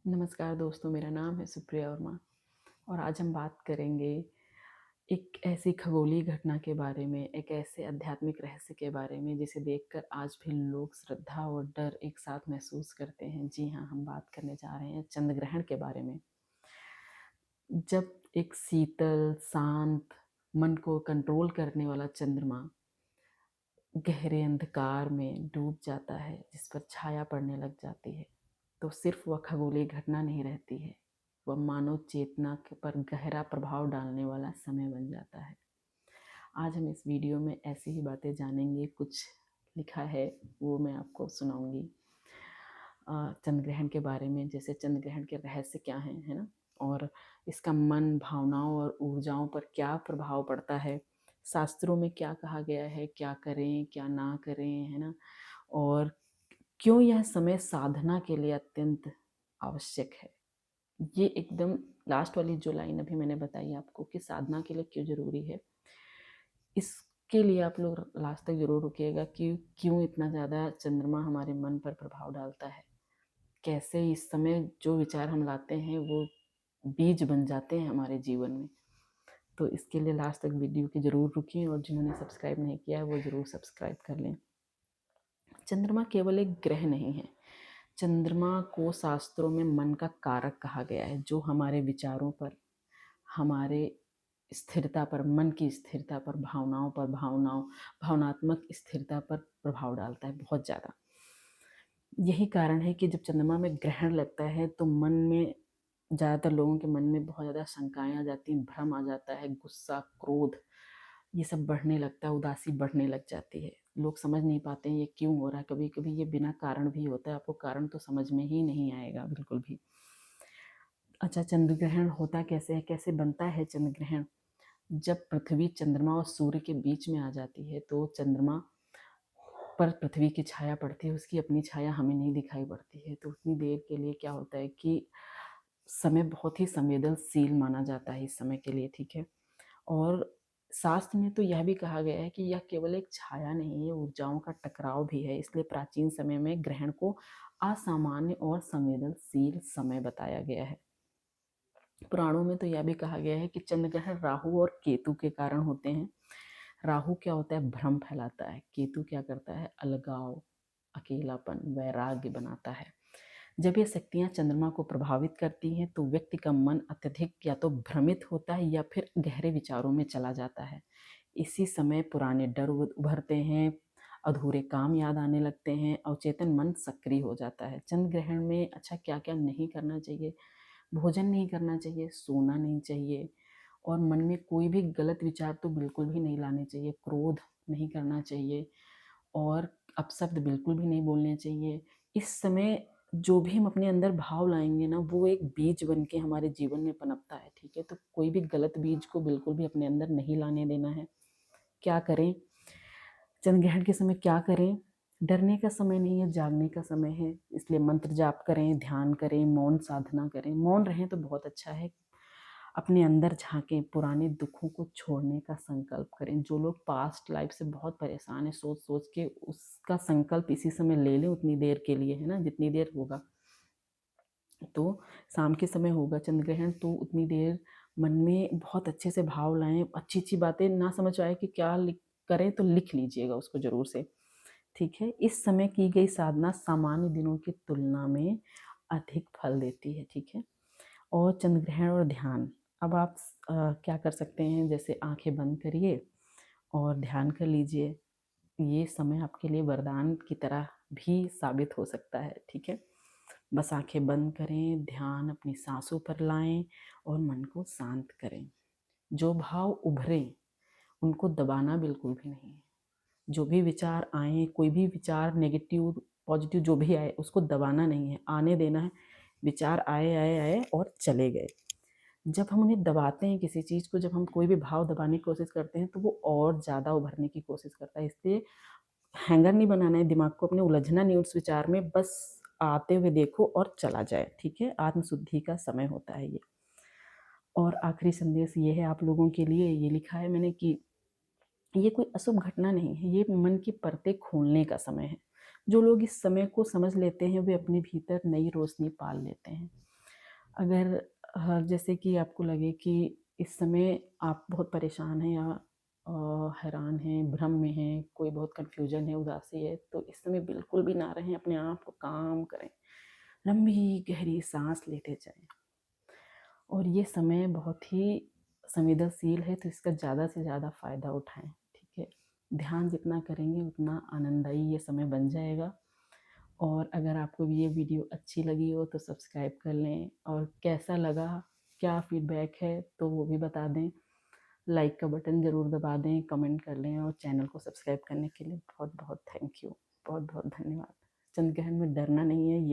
नमस्कार दोस्तों, मेरा नाम है सुप्रिया वर्मा और आज हम बात करेंगे एक ऐसी खगोलीय घटना के बारे में, एक ऐसे आध्यात्मिक रहस्य के बारे में जिसे देखकर आज भी लोग श्रद्धा और डर एक साथ महसूस करते हैं। जी हाँ, हम बात करने जा रहे हैं चंद्र ग्रहण के बारे में। जब एक शीतल, शांत, मन को कंट्रोल करने वाला चंद्रमा गहरे अंधकार में डूब जाता है, जिस पर छाया पड़ने लग जाती है, तो सिर्फ वह खगोलीय घटना नहीं रहती है, वह मानव चेतना पर गहरा प्रभाव डालने वाला समय बन जाता है। आज हम इस वीडियो में ऐसी ही बातें जानेंगे। कुछ लिखा है वो मैं आपको सुनाऊंगी चंद्र ग्रहण के बारे में, जैसे चंद्र ग्रहण के रहस्य क्या हैं, है ना, और इसका मन, भावनाओं और ऊर्जाओं पर क्या प्रभाव पड़ता है, शास्त्रों में क्या कहा गया है, क्या करें क्या ना करें, है ना, और क्यों यह समय साधना के लिए अत्यंत आवश्यक है। ये एकदम लास्ट वाली जो लाइन अभी मैंने बताई आपको कि साधना के लिए क्यों जरूरी है, इसके लिए आप लोग लास्ट तक जरूर रुकिएगा कि क्यों इतना ज़्यादा चंद्रमा हमारे मन पर प्रभाव डालता है, कैसे इस समय जो विचार हम लाते हैं वो बीज बन जाते हैं हमारे जीवन में। तो इसके लिए लास्ट तक वीडियो की ज़रूर रुकिए और जिन्होंने सब्सक्राइब नहीं किया है वो ज़रूर सब्सक्राइब कर लें। चंद्रमा केवल एक ग्रह नहीं है। चंद्रमा को शास्त्रों में मन का कारक कहा गया है, जो हमारे विचारों पर, हमारे स्थिरता पर, मन की स्थिरता पर, भावनात्मक स्थिरता पर प्रभाव डालता है बहुत ज़्यादा। यही कारण है कि जब चंद्रमा में ग्रहण लगता है तो मन में, ज़्यादातर लोगों के मन में बहुत ज़्यादा शंकाएं आ जाती हैं, भ्रम आ जाता है, गुस्सा, क्रोध, ये सब बढ़ने लगता है, उदासी बढ़ने लग जाती है। लोग समझ नहीं पाते हैं ये क्यों हो रहा है। कभी कभी ये बिना कारण भी होता है, आपको कारण तो समझ में ही नहीं आएगा बिल्कुल भी। अच्छा, चंद्र ग्रहण होता कैसे है, कैसे बनता है चंद्र ग्रहण? जब पृथ्वी चंद्रमा और सूर्य के बीच में आ जाती है तो चंद्रमा पर पृथ्वी की छाया पड़ती है, उसकी अपनी छाया हमें नहीं दिखाई पड़ती है। तो उतनी देर के लिए क्या होता है कि समय बहुत ही संवेदनशील माना जाता है इस समय के लिए, ठीक है। और शास्त्र में तो यह भी कहा गया है कि यह केवल एक छाया नहीं है, ये ऊर्जाओं का टकराव भी है। इसलिए प्राचीन समय में ग्रहण को असामान्य और संवेदनशील समय बताया गया है। पुराणों में तो यह भी कहा गया है कि चंद्र ग्रहण राहु और केतु के कारण होते हैं। राहु क्या होता है, भ्रम फैलाता है। केतु क्या करता है, अलगाव, अकेलापन, वैराग्य बनाता है। जब ये शक्तियां चंद्रमा को प्रभावित करती हैं तो व्यक्ति का मन अत्यधिक या तो भ्रमित होता है या फिर गहरे विचारों में चला जाता है। इसी समय पुराने डर उभरते हैं, अधूरे काम याद आने लगते हैं, अवचेतन मन सक्रिय हो जाता है। चंद्र ग्रहण में अच्छा क्या क्या नहीं करना चाहिए? भोजन नहीं करना चाहिए, सोना नहीं चाहिए, और मन में कोई भी गलत विचार तो बिल्कुल भी नहीं लाने चाहिए। क्रोध नहीं करना चाहिए और अपशब्द बिल्कुल भी नहीं बोलने चाहिए। इस समय जो भी हम अपने अंदर भाव लाएंगे ना, वो एक बीज बन के हमारे जीवन में पनपता है, ठीक है। तो कोई भी गलत बीज को बिल्कुल भी अपने अंदर नहीं लाने देना है। क्या करें चंद्र ग्रहण के समय, क्या करें? डरने का समय नहीं है, जागने का समय है। इसलिए मंत्र जाप करें, ध्यान करें, मौन साधना करें। मौन रहें तो बहुत अच्छा है। अपने अंदर झांकें, पुराने दुखों को छोड़ने का संकल्प करें। जो लोग पास्ट लाइफ से बहुत परेशान हैं, सोच सोच के उसका संकल्प इसी समय ले लें, उतनी देर के लिए, है ना, जितनी देर होगा। तो शाम के समय होगा चंद्र ग्रहण, तो उतनी देर मन में बहुत अच्छे से भाव लाएं, अच्छी अच्छी बातें। ना समझ आए कि क्या करें तो लिख लीजिएगा उसको जरूर से, ठीक है। इस समय की गई साधना सामान्य दिनों की तुलना में अधिक फल देती है, ठीक है। और चंद्र ग्रहण और ध्यान, अब आप क्या कर सकते हैं, जैसे आंखें बंद करिए और ध्यान कर लीजिए। ये समय आपके लिए वरदान की तरह भी साबित हो सकता है, ठीक है। बस आंखें बंद करें, ध्यान अपनी सांसों पर लाएं और मन को शांत करें। जो भाव उभरे उनको दबाना बिल्कुल भी नहीं है। जो भी विचार आए, कोई भी विचार नेगेटिव पॉजिटिव जो भी आए, उसको दबाना नहीं है, आने देना है। विचार आए आए आए और चले गए। जब हम उन्हें दबाते हैं किसी चीज़ को, जब हम कोई भी भाव दबाने की कोशिश करते हैं तो वो और ज़्यादा उभरने की कोशिश करता है। इसलिए हैंगर नहीं बनाना है दिमाग को, अपने उलझना नहीं उस विचार में, बस आते हुए देखो और चला जाए, ठीक है। आत्मशुद्धि का समय होता है ये। और आखिरी संदेश ये है आप लोगों के लिए, ये लिखा है मैंने कि ये कोई अशुभ घटना नहीं है, ये मन की परतें खोलने का समय है। जो लोग इस समय को समझ लेते हैं वे अपने भीतर नई रोशनी पाल लेते हैं। अगर जैसे कि आपको लगे कि इस समय आप बहुत परेशान हैं या हैरान हैं, भ्रम में हैं, कोई बहुत कन्फ्यूजन है, उदासी है, तो इस समय बिल्कुल भी ना रहें, अपने आप को काम करें, लंबी गहरी सांस लेते जाएं। और ये समय बहुत ही संवेदनशील है, तो इसका ज़्यादा से ज़्यादा फ़ायदा उठाएं। ठीक है, ध्यान जितना करेंगे उतना आनंददायी ये समय बन जाएगा। और अगर आपको ये वीडियो अच्छी लगी हो तो सब्सक्राइब कर लें, और कैसा लगा, क्या फीडबैक है, तो वो भी बता दें। लाइक का बटन ज़रूर दबा दें, कमेंट कर लें, और चैनल को सब्सक्राइब करने के लिए बहुत बहुत थैंक यू, बहुत बहुत धन्यवाद। चंद्रग्रहण में डरना नहीं है, ये